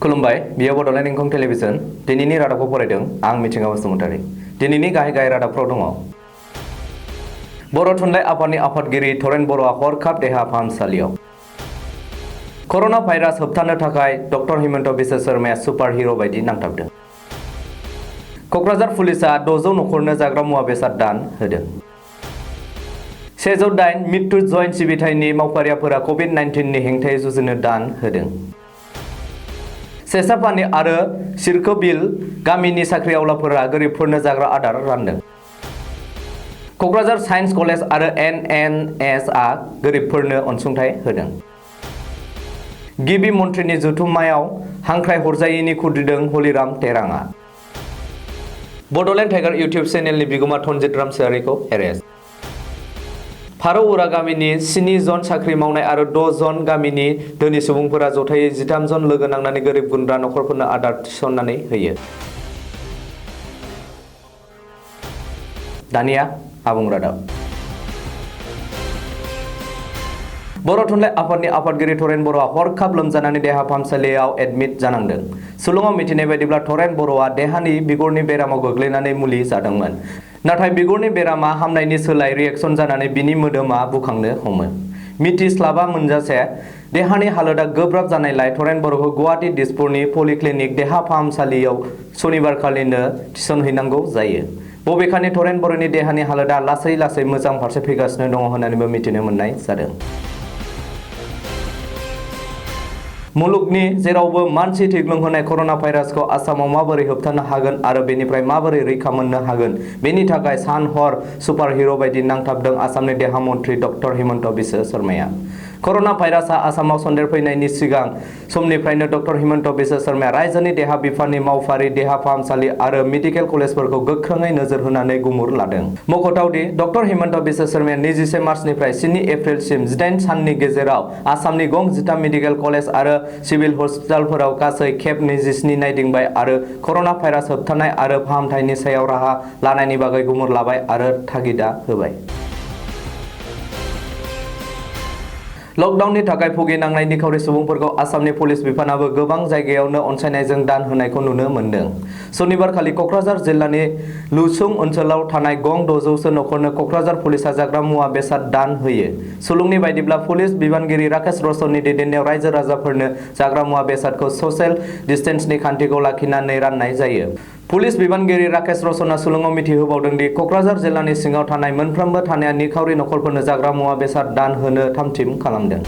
खुलुमबाय बियो बड'लेण्ड इंखं टेलिभिजन दिनैनि रादाबखौ फरायदों आं मिथिंगा बसुमतारी। दिनैनि गाहाय रादाबफोराव दङ। बर' थुनलाइ आफादनि आफादगिरि थरेन बर'आ हरखाब देहा फाहामसालियाव। कर'ना भाइरास होबथानो थाखाय डक्टर हिमन्त बिश्व शर्माया सुपार हिर' बायदि नांथाबदों। क'क्राझार पुलिसआ 600 नखरनो जाग्रा मुवा बेसाद दान होदों। 108 मृत्यु जयेन्ट सिबिथायनि मावफारियाफोरा कभिड-19 नि हेंथायै जुजिनो दान होदों। सेसापानि आरो सिरकोबिल गामिनि साख्रिआवलाफोरा गोरिबफोरनो जाग्रा आदार रानदों। क'क्राझार साइन्स कलेज आरो NNS आ गोरिबफोरनो अनसुंथाइ होदों। गिबि मन्थ्रिनि जथुम्मायाव हांख्राय हरजायैनि खुद्रिदों हलिराम टेराङा। बड'लेण्ड टाइगार इउटिउब चेनेलनि बिगोमा तनजित रामसियारिखौ एरेस्ट। फारौ उरा गामिनि 7 जन साख्रि मावनाय आरो 6 जन गामिनि धोनि सुबुंफोरा जथायै 13 जन लोगो नांनानै गोरिब गुन्द्रा नखरफोरनो आदार थिसननानै होयो। दानिया आबुं रादाब। बर' थुनलाइ आफादनि आफादगिरि थरेन बर'आ हरखाब लोमजानानै देहा फाहामसालियाव एडमिट जानांदों। सुलुङाव मिथिनाय बायदिब्ला थरेन बर'आ देहानि बिगुरनि बेरामाव गोग्लैनानै मुलि जादोंमोन। नाथाय बिगुरनि बेरामा हामनायनि सोलाय रिएक्सन जानानै बिनि मोदोमा बुखांनो हमो। मिथिस्लाबा मोनजासे देहानि हालोदा गोब्राब जानायलाय थरेन बर'खौ गुवाहाटी दिसपुरनि पलिक्लिनिक देहा फाहामसालियाव सनिबारखालिनो थिसनहैनांगौ जायो। बबेखानि थरेन बर'नि देहानि हालोदा लासै लासै मोजां फारसे फैगासिनो दङ होननानैबो मिथिनो मोननाय जादों। मुलुगनि जेरावबो मानसि थैग्लुंहोनाय कर'ना भाइरासखौ आसामाव माबोरै होबथानो हागोन आरो बेनिफ्राय माबोरै रैखा मोननो हागोन बेनि थाखाय सान हर सुपार हिर' बायदि नांथाबदों आसामनि देहा मन्थ्रि डक्टर हिमन्त बिश्व शर्माया। कर'ना भाइरासआ आसामाव सन्देरफैनायनि सिगां समनिफ्रायनो डक्टर हिमन्त बिश्व शर्माया रायजोनि देहा बिफाननि मावफारि देहा फाहामसालि आरो मेडिकेल कलेजफोरखौ गोख्रोङै नोजोर होनानै गुमुर लादों। मख'थावदि डक्टर हिमन्त बिश्व शर्माया 21 मार्चनिफ्राय 7 एप्रिलसिम 18 साननि गेजेराव आसामनि गं 13 मेडिकेल कलेज आरो सिभिल हस्पिटालफोराव गासै खेब 27 नायदिंबाय आरो कर'ना भाइरास होबथानाय आरो फाहामथायनि सायाव राहा लानायनि बागै गुमुर लाबाय आरो तागिदा होबाय। लकडाउननि थाखाय भुगिनांनाय निखावरि सुबुंफोरखौ आसामनि पुलिस बिफानाबो गोबां जायगायावनो अनसायनायजों दान होनायखौ नुनो मोन्दों। सनिबारखालि क'क्राझार जिल्लानि लुसुं ओनसोलाव थानाय गं 600सो नखरनो क'क्राझार पुलिसआ जाग्रा मुवा बेसाद दान होयो। सुलुंनि बायदिब्ला पुलिस बिबानगिरि राकेश रशननि दैदेननायाव रायजो राजाफोरनो जाग्रा मुवा बेसादखौ ससियेल डिस्टेन्सनि खान्थिखौ लाखिनानै राननाय जायो। पुलिस बिबानगिरि राकेश रशनआ सुलुङाव मिथिहोबावदों दि क'क्राझार जिल्लानि सिङाव थानाय मोनफ्रोमबो थानाया निखावरि नखरफोरनो जाग्रा मुवा बेसाद दान होनो थामथिम खालामदों।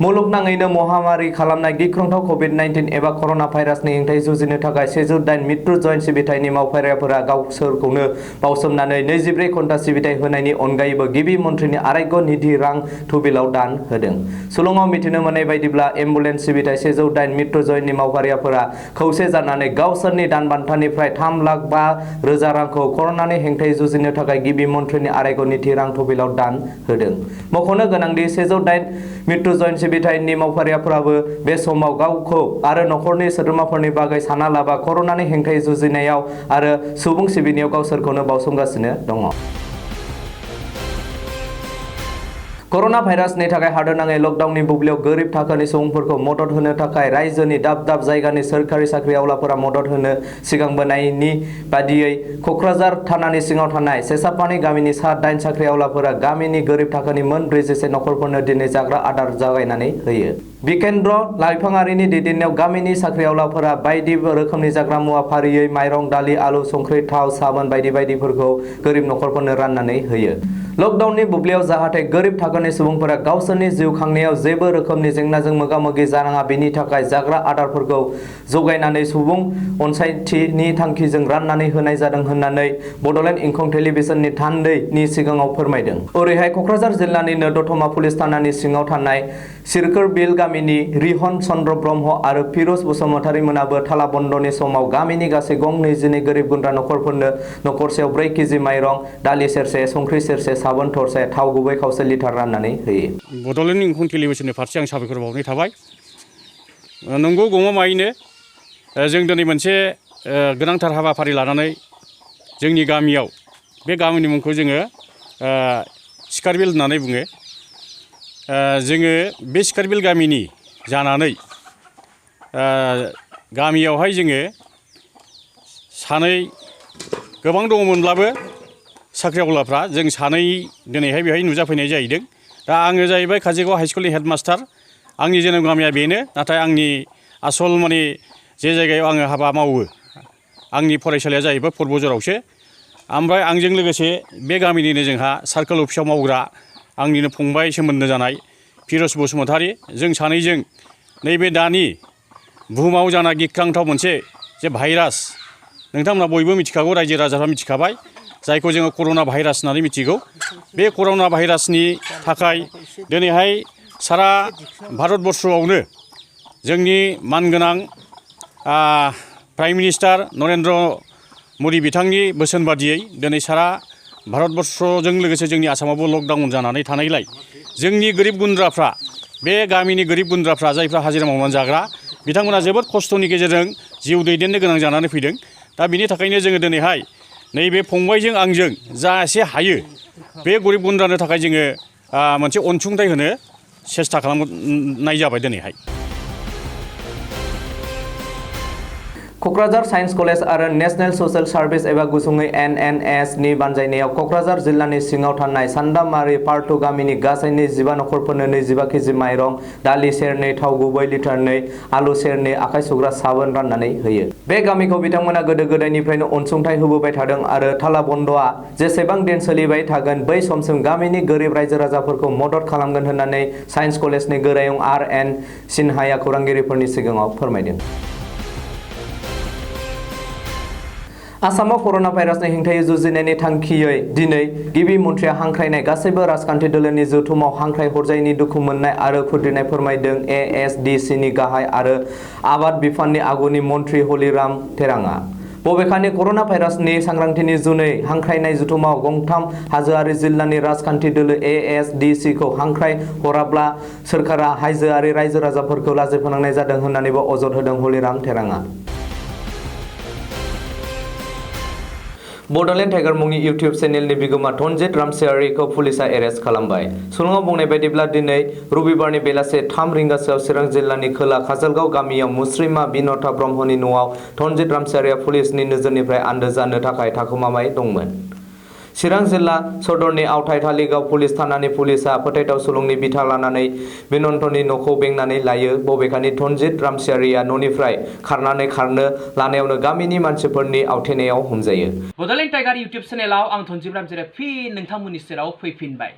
मुलुगनाङैनो महामारि खालामनाय गिख्रंथाव कभिड-19 एबा कर'ना भाइरासनि हेंथायै जुजिनो थाखाय 108 मृत्यु जयेन्ट सिबिथायनि मावफारियाफोरा गावसोरखौनो बावसोमनानै 24 घन्टा सिबिथाय होनायनि अनगायैबो गिबि मन्थ्रिनि आरायग निधि रां थुबिलाव दान होदों। सुलुङाव मिथिनो मोननाय बायदिब्ला एम्बुलेन्स सिबिथाय 108 मृत्यु जयेन्टनि मावफारियाफोरा खौसे जानानै गावसोरनि दानबान्थानिफ्राय 3,05,000 रांखौ कर'नानि हेंथायै जुजिनो थाखाय गिबि मन्थ्रिनि आरायग निधि रां थुबिलाव दान होदों। मख'नो गोनांदि 108 मृत्यु जयेन्ट सिबिथायनि मावफारियाफोराबो बे समाव गावखौ आरो नखरनि सोद्रोमाफोरनि बागै सानालाबा कर'नानि हेंथायै जुजिनायाव आरो सुबुं सिबिनायाव गावसोरखौनो बावसोमगासिनो दङ। कर'ना भाइरासनि थाखाय हादोरनाङै लकडाउननि बुब्लियाव गोरिब थाखोनि सुबुंफोरखौ मदद होनो थाखाय रायजोनि दाब दाब जायगानि सोरखारि साख्रिआवलाफोरा मदद होनो सिगांबोनायनि बादियै क'क्राझार थानानि सिङाव थानाय सेसापानि गामिनि सा 8 साख्रिआवलाफोरा गामिनि गोरिब थाखोनि मोन 47 नखरफोरनो दिनै जाग्रा आदार जागायनानै होयो। बिकेन्द्र लाइफाङारिनि दैदेननायाव गामिनि साख्रिआवलाफोरा बायदि रोखोमनि जाग्रा मुवा फारियै माइरं, दालि, आलु, संख्रि, थाव, साबोन बायदि बायदिफोरखौ गोरिब नखरफोरनो राननानै होयो। लकडाउननि बुब्लियाव जाहाथे गोरिब थाखोनि सुबुंफोरा गावसोरनि जिउ खांनायाव जेबो रोखोमनि जेंनाजों मोगा-मोगि जानाङा बेनि थाखाय जाग्रा आदारफोरखौ जगायनानै सुबुं अनसायथिनि थांखिजों राननानै होनाय जादों होननानै बड'लेण्ड इंखं टेलिभिजननि थान्दैनि सिगाङाव फोरमायदों। ओरैहाय क'क्राझार जिल्लानिनो दतमा पुलिस थानानि सिङाव थानाय सिरकोबिल गामिनि रिहन चन्द्र ब्रह्म आरो फिर'ज बसुमतारी मोनाबो तालाबन्द'नि समाव गामिनि गासै गं 22 गोरिब गुन्द्रा नखरफोरनो नखरसेयाव 4 केजि माइरं, दालि सेरसे, संख्रि सेरसे, साबोन थरसे, थाव गुबै खावसे लिटार राननानै होयो। बड'लेण्ड इंखं टेलिभिजननि फारसे आं साबायखर बावनाय थाबाय। नंगौ गमामायैनो जों दिनै मोनसे गोनांथार हाबाफारि लानानै जोंनि गामियाव बे गामिनि मुंखौ जोङो सिकारबिल होननानै बुङो। जोङो बे सिकारबिल गामिनि जानानै गामियावहाय जोङो सानै गोबां दङमोनब्लाबो साख्रिआवलाफ्रा जों सानै दिनैहाय बेवहाय नुजाफैनाय जाहैदों। दा आङो जाहैबाय काजोलगाव हाइ स्कुलनि हेडमास्टार। आंनि जोनोम गामिया बेनो, नाथाय आंनि आसल माने जे जायगायाव आङो हाबा मावो आंनि फरायसालिया जाहैबाय फुरबुजरावसो। ओमफ्राय आंजों लोगोसे बे गामिनिनो जोंहा सार्कोल अफिसाव मावग्रा आंनिनो फंबाय सोमोन्दो जानाय फिरस बसुमतारी, जों सानैजों नैबे दानि बुहुमाव जाना गिख्रांथाव मोनसे जे भाइरास, नोंथांमोना बयबो मिथिखागौ, रायजो राजाफ्रा मिथिखाबाय, जायखौ जोङो कर'ना भाइरास होननानै मिथिगौ। बे कर'ना भाइरासनि थाखाय दिनैहाय सारा भारतबर्षआवनो जोंनि मानगोनां प्राइम मिनिस्टार नरेन्द्र मदि बिथांनि बोसोन बादियै दिनै सारा भारतबर्षजों लोगोसे जोंनि आसामावबो लकडाउन जानानै थानायलाय जोंनि गोरिब गुन्द्राफ्रा, बे गामिनि गोरिब गुन्द्राफ्रा जायफ्रा हाजिरा मावनानै जाग्रा, बिथांमोना जोबोद खस्थ'नि गेजेरजों जिउ दैदेननो गोनां जानानै फैदों। दा बिनि थाखायनो जोङो दिनैहाय नैबे फंबायजों आंजों जा एसे हायो बे गोरिब गुन्द्रानो थाखाय जोङो मोनसे अनसुंथाइ होनो सेस्था खालामनाय जाबाय दिनैहाय। क'क्राझार साइन्स कलेज आरो नेशनेल ससियेल सार्भिस एबा गुसुङै NNS नि बानजायनायाव क'क्राझार जिल्लानि सिङाव थानाय सान्दामारि पार्टु गामिनि गासै 25 नखरफोरनो 25 केजि माइरं, दालि सेरनै, थाव गुबै लिटार 2, आलु सेरनै, आखाइ सुग्रा साबोन राननानै होयो। बे गामिखौ बिथांमोना गोदो गोदायनिफ्रायनो अनसुंथाइ होबोबाय थादों आरो थाला बन्दआ जेसेबां दिन सोलिबाय थागोन बै समसिम गामिनि गोरिब रायजो राजाफोरखौ मदद खालामगोन होननानै साइन्स कलेजनि गोरायुं RN सिन्हाया खौरांगिरिफोरनि सिगाङाव फोरमायदों। आसामाव कर'ना भाइरासनि हेंथायै जुजिनायनि थांखियै दिनै गिबि मन्थ्रिया हांख्रायनाय गासैबो राजखान्थि दोलोनि जथुमाव हांख्राय हरजायैनि दुखु मोननाय आरो खुद्रिनाय फोरमायदों ASDCनि गाहाय आरो आबाद बिफाननि आगुनि मन्थ्रि हलिराम टेराङा। बबेखानि कर'ना भाइरासनि सांग्रांथिनि जुनै हांख्रायनाय जथुमाव गंथाम हाजोआरि जिल्लानि राजखान्थि दोलो ASDCखौ हांख्राय हराब्ला सोरखारा हाजोआरि रायजो राजाफोरखौ लाजि फोनांनाय जादों होननानैबो अजद होदों हलिराम टेराङा। बड'लेण्ड टाइगार मुंनि इउटिउब चेनेलनि बिगोमा धनजित रामसियारिखौ पुलिसआ एरेस्ट खालामबाय। सुलुङाव बुंनाय बायदिब्ला दिनै रबिबारनि बेलासे 3 रिंगासोआव चिरां जिल्लानि खोला काजलगाव गामियाव मुस्रिमा बिनता ब्रह्मनि न'आव धनजित रामसियारिया पुलिसनि नोजोरनिफ्राय आन्दो जानो थाखाय थाखोमाबाय दंमोन। चिरां जिल्ला सदरनि आवथाय धालिगाव पुलिस थानानि पुलिसआ फोथायथाव सुलुंनि बिथा लानानै बिनन्तनि न'खौ बेंनानै लायो। बबेखानि धनजित रामसियारिया न'निफ्राय खारनो लानायावनो गामिनि मानसिफोरनि आवथेनायाव हमजायो। बड'लेण्ड टाइगार इउटिउब चेनेलाव आं धनजित रामसियारिया फिन नोंथांमोननि सेराव फैफिनबाय।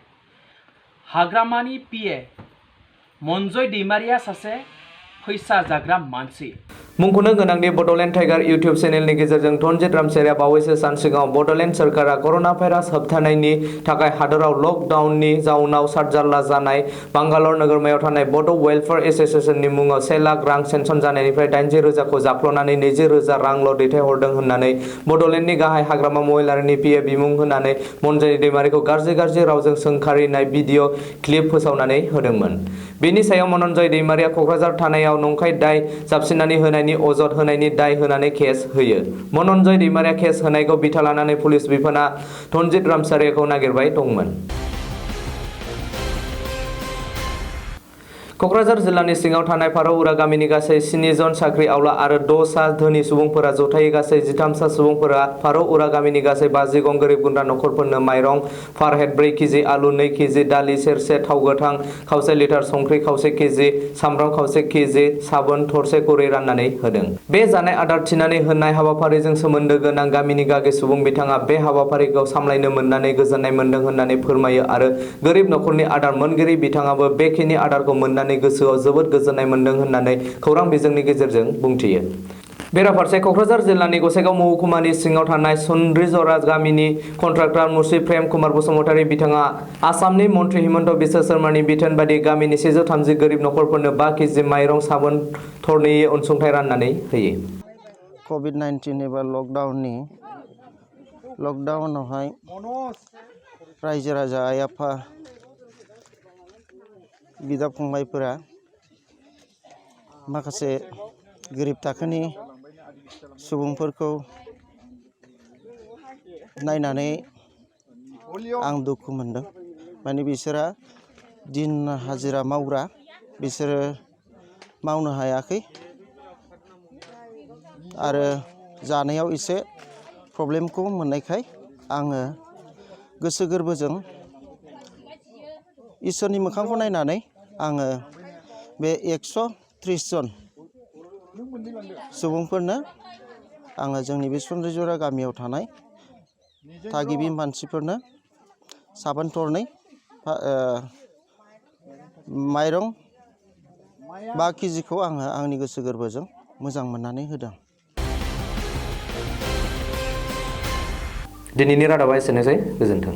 हाग्रामानि PA मनजय दैमारिया सासे फैसा जाग्रा मानसि। मुंख'नो गोनांदि बड'लेण्ड टाइगार इउटिउब चेनेलनि गेजेरजों धनजित रामसियारिया बावैसो सान सिगाङाव बड'लेण्ड सोरखारा कर'ना भाइरास होबथानायनि थाखाय हादराव लकडाउननि जाउनाव सातजारला जानाय बांगालर नोगोरमायाव थानाय बड' वेलफेयार एस'सिएशननि मुङाव 1 लाख रां सेंसन जानायनिफ्राय 80,000खौ जाख्ल'नानै 20,000 रांल' दैथायहरदों होननानै बड'लेण्डनि गाहाय हाग्रामा महिलारिनि PA बिमुं होनानै मनजय दैमारिखौ गाज्रि रावजों सोंखारिनाय भिडिअ' क्लिप फोसावनानै होदोंमोन। बेनि सायाव मनजय दैमारिया क'क्राझार थानायाव नंखाय दाय जाबसिननानै होनायनि अजद होनायनि दाय होनानै केस होयो। मनजय दैमारिया केस होनायखौ बिथा लानानै पुलिस बिफाना धनजित रामसियारिखौ नागिरबाय दंमोन। क'क्राझार जिल्लानि सिङाव थानाय फारौउरा गामिनि गासै 7 जन साख्रि आवला आरो 6 सा धोनि सुबुंफोरा जथायै गासै 13 सा सुबुंफोरा फारौउरा गामिनि गासै 50 गं गोरिब गुन्द्रा नखरफोरनो माइरं पार हेड 4 केजि, आलु 2 केजि, दालि सेरसे, थाव गोथां खावसे लिटार, संख्रि खावसे केजि, सामब्राम खावसे केजि, साबोन थरसे खुरै राननानै होदों। बे जानाय आदार थिनानै होनाय हाबाफारिजों सोमोन्दो गोनां गामिनि गागि सुबुं बिथाङा बे हाबाफारिखौ सामलायनो मोननानै गोजोननाय मोन्दों होननानै फोरमायो आरो गोरिब नखरनि आदार मोनगिरि बिथाङाबो बेखिनि आदारखौ मोननानै गोसोआव जोबोद गोजोननाय मोन्दों होननानै खौरां बिजोंनि गेजेरजों बुंथियो। बेराफारसे क'क्राझार जिल्लानि गसाइगाव महकुमानि सिङाव थानाय सुन्द्रिजरा गामिनि कन्ट्राक्टर मुस्रि प्रेम कुमार बसुमतारी बिथाङा आसामनि मन्त्रि हिमन्त बिश्व शर्मानि बिथोन बायदि गामिनि 130 गोरिब नखरफोरनो 5 केजि माइरं, साबोन थरनैयै अनसुंथाइ राननानै होयो। COVID-19 एबा लकडाउनावहाय रायजो राजा आइ आफा बिदा फंबायफोरा माखासे गोरिब थाखोनि सुबुंफोरखौ नायनानै आं दुखु मोनदों। माने बिसोरा दिन हाजिरा मावग्रा, बिसोरो मावनो हायाखै आरो जानायाव एसे प्रब्लेमखौ मोननायखाय आङो गोसो गोरबोजों इसोरनि मोखांखौ नायनानै आङो बे 130 जन सुबुंफोरनो आङो जोंनि बे सन्दैजरा गामियाव थानाय थागिबि मानसिफोरनो साबोन थरनै माइरं 5 केजिखौ आङो आंनि गोसो गोरबोजों मोजां मोननानै होदों। दिनैनि रादाबा एसेनोसै, गोजोन्थों।